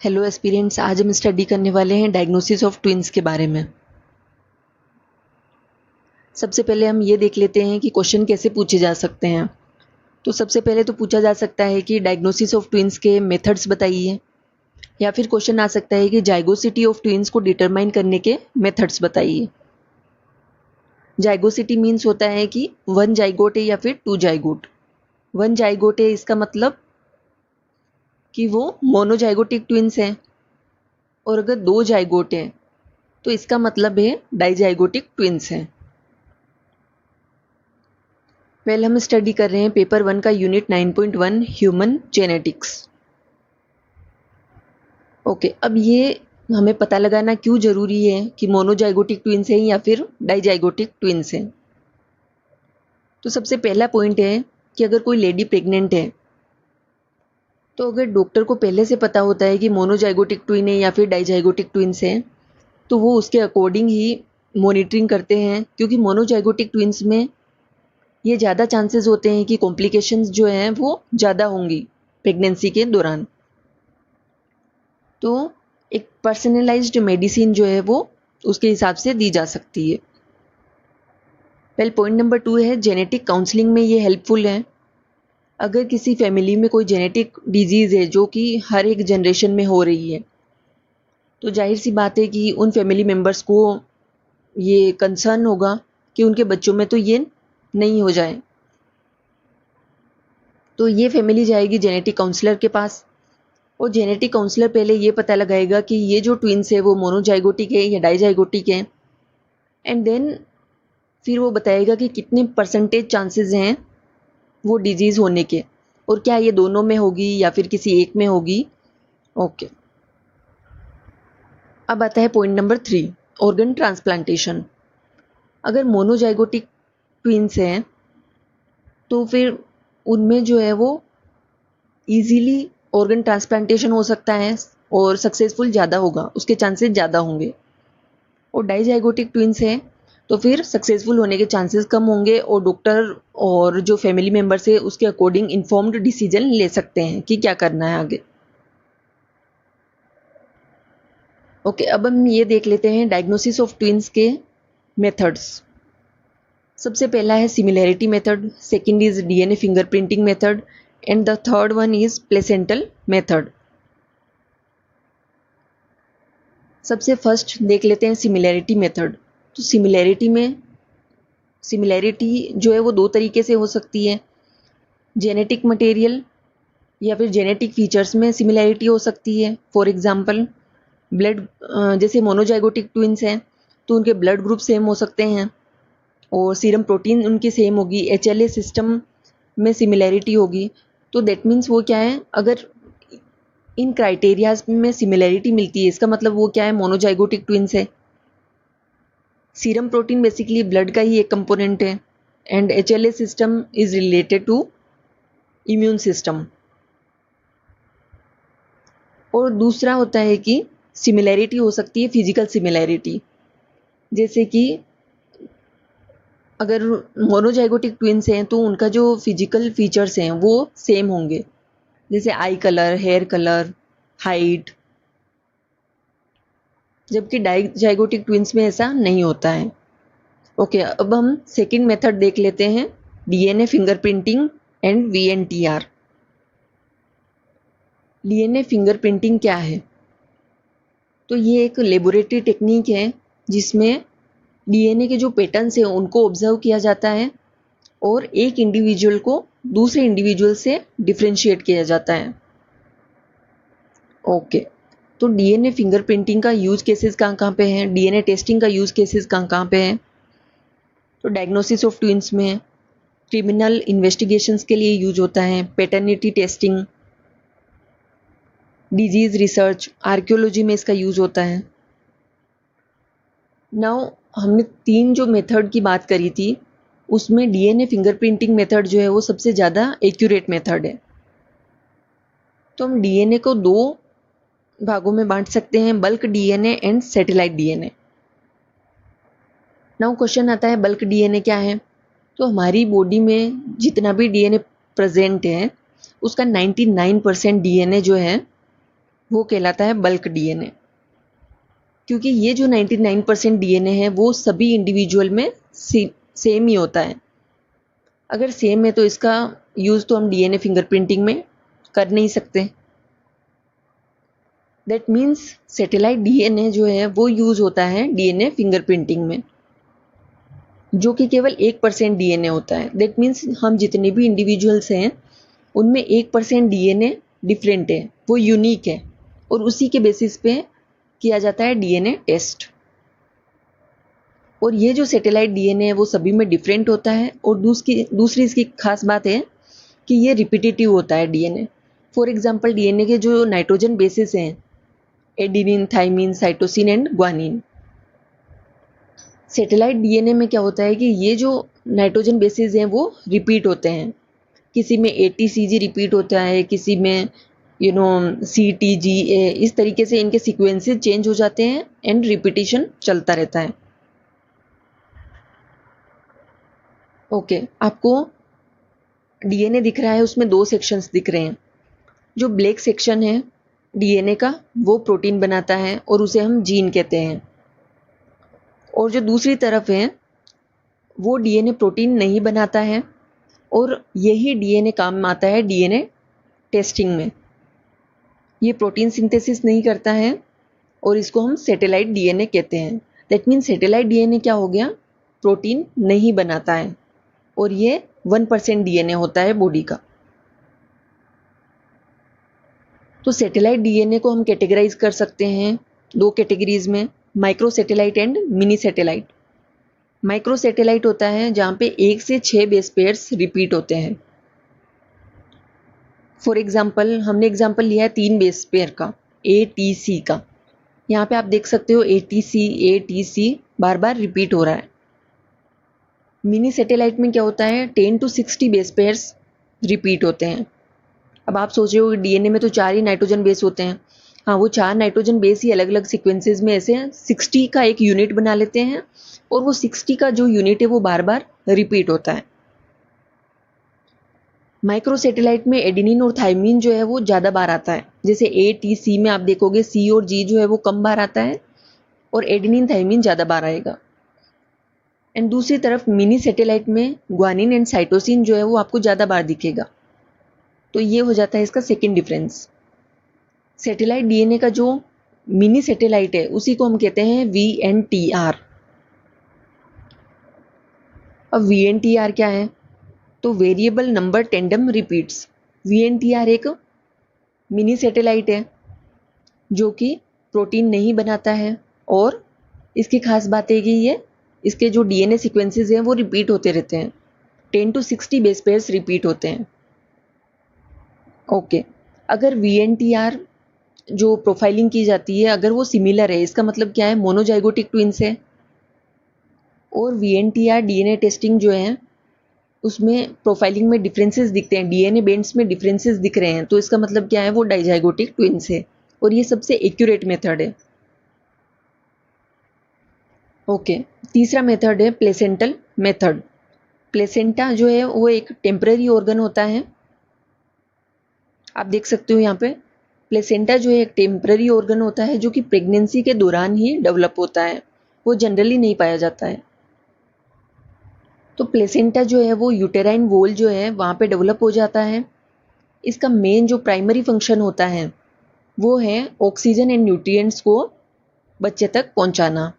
Hello aspirants, आज हम study करने वाले हैं डायग्नोसिस ऑफ ट्विन्स के बारे में। सबसे पहले हम ये देख लेते हैं कि क्वेश्चन कैसे पूछे जा सकते हैं। तो सबसे पहले तो पूछा जा सकता है कि डायग्नोसिस ऑफ ट्विन्स के मेथड्स बताइए, या फिर क्वेश्चन आ सकता है कि जाइगोसिटी ऑफ ट्विन्स को डिटरमाइन करने के मेथड्स बताइए। जाइगोसिटी मीन्स होता है कि वन जाइगोट है या फिर टू जाइगोट। वन जाइगोट है इसका मतलब कि वो मोनोजाइगोटिक ट्विन्स हैं, और अगर दो जाइगोट हैं तो इसका मतलब है डाइजाइगोटिक ट्विन्स हैं। वेल हम स्टडी कर रहे हैं पेपर 1 का यूनिट 9.1 ह्यूमन जेनेटिक्स। ओके, अब ये हमें पता लगाना क्यों ज़रूरी है कि मोनोजाइगोटिक ट्विन्स हैं या फिर डाइजाइगोटिक ट्विन्स हैं। तो सबसे पहला पॉइंट है कि अगर कोई लेडी प्रेग्नेंट है तो अगर डॉक्टर को पहले से पता होता है कि मोनोजाइगोटिक ट्विन है या फिर डाइजाइगोटिक ट्विन्स हैं तो वो उसके अकॉर्डिंग ही मॉनिटरिंग करते हैं, क्योंकि मोनोजाइगोटिक ट्विन्स में ये ज़्यादा चांसेस होते हैं कि कॉम्प्लिकेशंस जो हैं वो ज़्यादा होंगी प्रेगनेंसी के दौरान। तो एक पर्सनलाइज्ड मेडिसिन जो है वो उसके हिसाब से दी जा सकती है। वेल, पॉइंट नंबर 2 है जेनेटिक काउंसलिंग में ये हेल्पफुल है। अगर किसी फैमिली में कोई जेनेटिक डिजीज़ है जो कि हर एक जनरेशन में हो रही है, तो जाहिर सी बात है कि उन फैमिली मेम्बर्स को ये कंसर्न होगा कि उनके बच्चों में तो ये नहीं हो जाए। तो ये फैमिली जाएगी जेनेटिक काउंसलर के पास, और जेनेटिक काउंसलर पहले ये पता लगाएगा कि ये जो ट्विन्स है वो मोनोजाइगोटिक है या डाइजाइगोटिक है, एंड देन फिर वो बताएगा कि कितने परसेंटेज चांसेस हैं वो डिजीज़ होने के, और क्या ये दोनों में होगी या फिर किसी एक में होगी। ओके, अब आता है पॉइंट नंबर 3, ऑर्गन ट्रांसप्लांटेशन। अगर मोनोजाइगोटिक ट्विन्स हैं तो फिर उनमें जो है वो इजीली ऑर्गन ट्रांसप्लांटेशन हो सकता है और सक्सेसफुल ज़्यादा होगा, उसके चांसेस ज़्यादा होंगे। और डाइजाइगोटिक ट्विन्स हैं तो फिर सक्सेसफुल होने के चांसेस कम होंगे, और डॉक्टर और जो फैमिली मेम्बर्स है उसके अकॉर्डिंग इन्फॉर्म्ड डिसीजन ले सकते हैं कि क्या करना है आगे। ओके, अब हम ये देख लेते हैं डायग्नोसिस ऑफ ट्विन्स के मेथड्स। सबसे पहला है similarity method, second is DNA fingerprinting method, and the third one is placental method. सबसे फर्स्ट देख लेते हैं सिमिलैरिटी मेथड। तो सिमिलैरिटी जो है वो दो तरीके से हो सकती है। जेनेटिक मटेरियल या फिर जेनेटिक फीचर्स में सिमिलैरिटी हो सकती है। फॉर एग्जांपल ब्लड, जैसे मोनोजाइगोटिक ट्विन्स हैं तो उनके ब्लड ग्रुप सेम हो सकते हैं और सीरम प्रोटीन उनकी सेम होगी, एचएलए सिस्टम में सिमिलैरिटी होगी। तो दैट मीन्स वो क्या है, अगर इन क्राइटेरियाज में सिमिलैरिटी मिलती है इसका मतलब वो क्या है, मोनोजाइगोटिक ट्विन्स है। सीरम प्रोटीन बेसिकली ब्लड का ही एक कंपोनेंट है, and HLA system is related to immune system. और दूसरा होता है कि सिमिलैरिटी हो सकती है फिजिकल सिमिलैरिटी, जैसे कि अगर मोनोजाइगोटिक ट्विन्स हैं तो उनका जो फिजिकल फीचर्स हैं वो सेम होंगे, जैसे eye colour, hair colour, height, जबकि डाइजाइगोटिक ट्विन्स में ऐसा नहीं होता है। ओके, अब हम सेकंड मेथड देख लेते हैं, DNA fingerprinting and VNTR. DNA fingerprinting क्या है? तो ये एक लेबोरेटरी टेक्निक है जिसमें डीएनए के जो पैटर्न्स हैं उनको ऑब्जर्व किया जाता है और एक इंडिविजुअल को दूसरे इंडिविजुअल से डिफरेंशिएट किया जाता है। ओके, तो डीएनए फिंगरप्रिंटिंग का यूज केसेस कहाँ कहाँ पे हैं, डीएनए टेस्टिंग का यूज केसेस कहाँ कहाँ पे हैं? तो डायग्नोसिस ऑफ ट्विन्स में, क्रिमिनल इन्वेस्टिगेशंस के लिए यूज होता है, paternity testing, disease research, archaeology में इसका यूज होता है। नाउ हमने 3 जो मेथड की बात करी थी उसमें डीएनए फिंगरप्रिंटिंग मेथड जो है वो सबसे ज़्यादा एक्यूरेट मेथड है। तो हम डीएनए को 2 भागों में बांट सकते हैं, bulk DNA and satellite DNA. Now question आता है बल्क डीएनए क्या है? तो हमारी बॉडी में जितना भी डीएनए प्रेजेंट है उसका 99% डीएनए जो है वो कहलाता है बल्क डीएनए, क्योंकि ये जो 99% डीएनए है वो सभी इंडिविजुअल में सेम ही होता है। अगर सेम है तो इसका यूज़ तो हम डीएनए फिंगरप्रिंटिंग में कर नहीं सकते। दैट मीन्स सैटेलाइट डीएनए जो है वो यूज़ होता है डीएनए फिंगरप्रिंटिंग में, जो कि केवल 1% डीएनए होता है। दैट मीन्स हम जितने भी इंडिविजुअल्स हैं उनमें 1% डीएनए डिफरेंट है, वो यूनिक है, और उसी के बेसिस पे किया जाता है डीएनए टेस्ट। और ये जो सैटेलाइट डीएनए है वो सभी में डिफरेंट होता है, और दूसरी इसकी खास बात है कि ये रिपीटेटिव होता है डीएनए। फॉर एग्जांपल डीएनए के जो नाइट्रोजन बेसिस हैं, adenine, thymine, cytosine and guanine. Satellite DNA में क्या होता है कि ये जो नाइट्रोजन बेसिस हैं वो रिपीट होते हैं। किसी में एटीसीजी रिपीट होता है, किसी में सीटीजीए, इस तरीके से इनके सीक्वेंसेस चेंज हो जाते हैं एंड रिपीटिशन चलता रहता है। ओके, आपको डीएनए दिख रहा है, उसमें 2 सेक्शंस दिख रहे हैं। जो ब्लैक सेक्शन है डीएनए का वो प्रोटीन बनाता है और उसे हम जीन कहते हैं, और जो दूसरी तरफ है वो डीएनए प्रोटीन नहीं बनाता है, और यही डीएनए काम आता है डीएनए टेस्टिंग में। ये प्रोटीन सिंथेसिस नहीं करता है और इसको हम सैटेलाइट डीएनए कहते हैं। दैट मीन्स सैटेलाइट डीएनए क्या हो गया, प्रोटीन नहीं बनाता है, और ये 1% डीएनए होता है बॉडी का। तो सैटेलाइट डीएनए को हम कैटेगराइज कर सकते हैं 2 कैटेगरीज में, micro satellite and mini satellite. Micro satellite होता है जहाँ पे 1 से 6 बेस पेयर्स रिपीट होते हैं। फॉर एग्जाम्पल हमने एग्जाम्पल लिया है 3 बेस पेयर का, ATC का। यहाँ पे आप देख सकते हो ATC बार बार रिपीट हो रहा है। मिनी सैटेलाइट में क्या होता है, 10 to 60 बेस पेयर्स रिपीट होते हैं। अब आप सोच रहे हो डीएनए में तो 4 ही नाइट्रोजन बेस होते हैं। हाँ, वो 4 नाइट्रोजन बेस ही अलग अलग सीक्वेंसेस में ऐसे 60 का एक यूनिट बना लेते हैं, और वो 60 का जो यूनिट है वो बार बार रिपीट होता है। माइक्रो सैटेलाइट में एडेनिन और थाइमिन जो है वो ज़्यादा बार आता है। जैसे ATC में आप देखोगे C और G जो है वो कम बार आता है, और एडेनिन थाइमिन ज़्यादा बार आएगा। एंड दूसरी तरफ मिनी सैटेलाइट में ग्वानिन एंड साइटोसिन जो है वो आपको ज़्यादा बार दिखेगा। तो ये हो जाता है इसका सेकेंड डिफरेंस। सैटेलाइट डीएनए का जो मिनी सैटेलाइट है उसी को हम कहते हैं VNTR। अब VNTR क्या है, तो variable number tandem repeats. VNTR एक मिनी सैटेलाइट है जो कि प्रोटीन नहीं बनाता है, और इसकी खास बात है कि ये इसके जो डीएनए सीक्वेंसेस हैं वो रिपीट होते रहते हैं, 10 to 60 बेस पेयर्स रिपीट होते हैं। ओके, अगर VNTR जो प्रोफाइलिंग की जाती है अगर वो सिमिलर है, इसका मतलब क्या है, मोनोजाइगोटिक ट्विंस है। और VNTR डीएनए टेस्टिंग जो है उसमें प्रोफाइलिंग में डिफरेंसेस दिखते हैं, डीएनए बेंड्स में डिफरेंसेस दिख रहे हैं, तो इसका मतलब क्या है, वो डाइजाइगोटिक ट्विंस है, और ये सबसे एक्यूरेट मेथड है। ओके, तीसरा मेथड है प्लेसेंटल मेथड। प्लेसेंटा जो है वो एक टेम्पररी ऑर्गन होता है। आप देख सकते हो यहाँ पे प्लेसेंटा जो है एक टेम्पररी ऑर्गन होता है जो कि प्रेगनेंसी के दौरान ही डेवलप होता है, वो जनरली नहीं पाया जाता है। तो प्लेसेंटा जो है वो यूटेराइन वॉल जो है वहाँ पे डेवलप हो जाता है। इसका मेन जो प्राइमरी फंक्शन होता है वो है ऑक्सीजन एंड न्यूट्रिएंट्स को बच्चे तक पहुँचाना।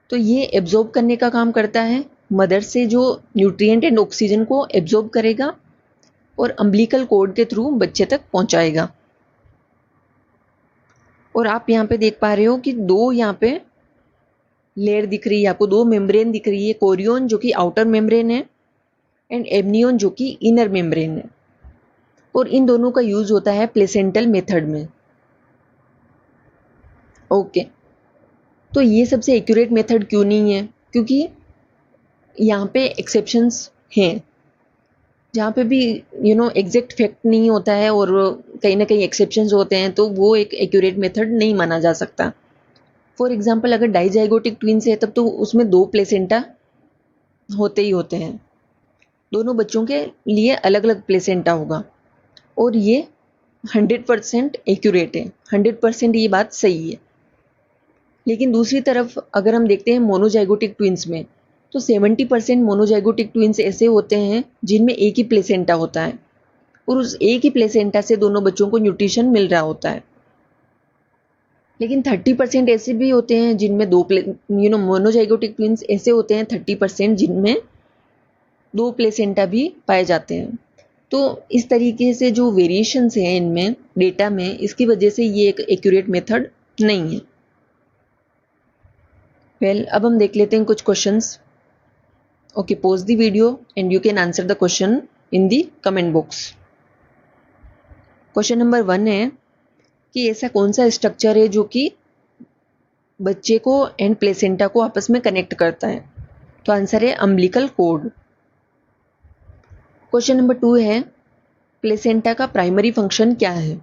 तो ये एब्जॉर्ब करने का काम करता है, मदर से जो न्यूट्रिएंट एंड ऑक्सीजन को एब्जॉर्ब करेगा और अम्बिलिकल कॉर्ड के थ्रू बच्चे तक पहुँचाएगा। और आप यहाँ पे देख पा रहे हो कि 2 यहाँ पे लेयर दिख रही है आपको, 2 मेम्ब्रेन दिख रही है, कोरियोन जो कि आउटर मेम्ब्रेन है एंड एमनियोन जो कि इनर मेम्ब्रेन है, और इन दोनों का यूज होता है प्लेसेंटल मेथड में। ओके, तो ये सबसे एक्यूरेट मेथड क्यों नहीं है, क्योंकि यहाँ पे एक्सेप्शंस हैं, जहाँ पे भी एग्जैक्ट फैक्ट नहीं होता है और कहीं ना कहीं एक्सेप्शंस होते हैं, तो वो एक एक्यूरेट मेथड नहीं माना जा सकता। फॉर एग्जांपल अगर डाइजाइगोटिक ट्विंस है तब तो उसमें 2 प्लेसेंटा होते ही होते हैं, दोनों बच्चों के लिए अलग अलग प्लेसेंटा होगा, और ये 100% एक्यूरेट है, 100% ये बात सही है। लेकिन दूसरी तरफ अगर हम देखते हैं मोनोजाइगोटिक ट्विंस में, तो 70% मोनोजाइगोटिक ट्विंस ऐसे होते हैं जिनमें एक ही प्लेसेंटा होता है और उस एक ही प्लेसेंटा से दोनों बच्चों को न्यूट्रिशन मिल रहा होता है। लेकिन 30% ऐसे भी होते हैं जिनमें मोनोजाइगोटिक ट्विंस ऐसे होते हैं 30% जिनमें 2 प्लेसेंटा भी पाए जाते हैं। तो इस तरीके से जो वेरिएशंस हैं इनमें डेटा में, इसकी वजह से ये एक एक्यूरेट मेथड नहीं है। अब हम देख लेते हैं कुछ questions. Okay, pause the video and you can answer the question in the comment box. Question number 1 है कि ऐसा कौन सा स्ट्रक्चर है जो कि बच्चे को एंड प्लेसेंटा को आपस में कनेक्ट करता है। तो आंसर है अम्बिलिकल कोर्ड। क्वेश्चन नंबर 2 है प्लेसेंटा का प्राइमरी फंक्शन क्या है।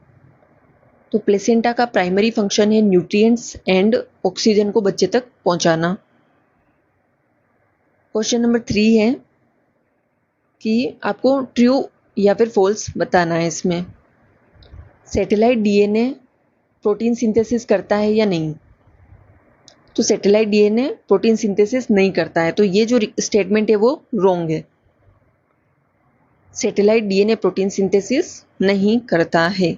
तो प्लेसेंटा का प्राइमरी फंक्शन है न्यूट्रिएंट्स एंड ऑक्सीजन को बच्चे तक पहुंचाना। क्वेश्चन नंबर 3 है कि आपको ट्रू या फिर फॉल्स बताना है इसमें। सैटेलाइट डीएनए प्रोटीन सिंथेसिस करता है या नहीं। तो सैटेलाइट डीएनए प्रोटीन सिंथेसिस नहीं करता है, तो ये जो स्टेटमेंट है वो रॉन्ग है। सैटेलाइट डीएनए प्रोटीन सिंथेसिस नहीं करता है।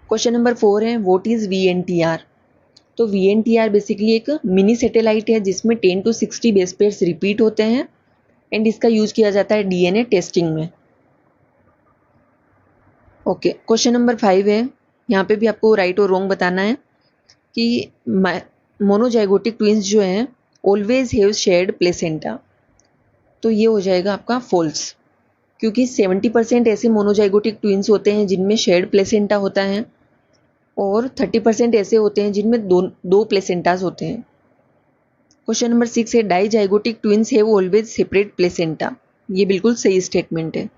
क्वेश्चन नंबर 4 है व्हाट इज वीएनटीआर। तो वीएनटीआर बेसिकली एक मिनी सैटेलाइट है जिसमें 10 to 60 बेस पेयर्स रिपीट होते हैं एंड इसका यूज किया जाता है डीएनए टेस्टिंग में। ओके, क्वेश्चन नंबर 5 है, यहाँ पे भी आपको राइट और रॉन्ग बताना है कि मोनोजाइगोटिक ट्विंस जो हैं ऑलवेज हैव शेयर्ड प्लेसेंटा। तो ये हो जाएगा आपका फॉल्स, क्योंकि 70% ऐसे मोनोजाइगोटिक ट्विंस होते हैं जिनमें शेयर्ड प्लेसेंटा होता है और 30% ऐसे होते हैं जिनमें दो प्लेसेंटास होते हैं। क्वेश्चन नंबर 6 है dizygotic twins have always separate placenta. ये बिल्कुल सही स्टेटमेंट है।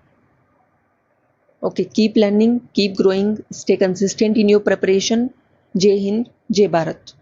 Okay, keep learning, keep growing, stay consistent in your preparation. जय हिंद, जय भारत।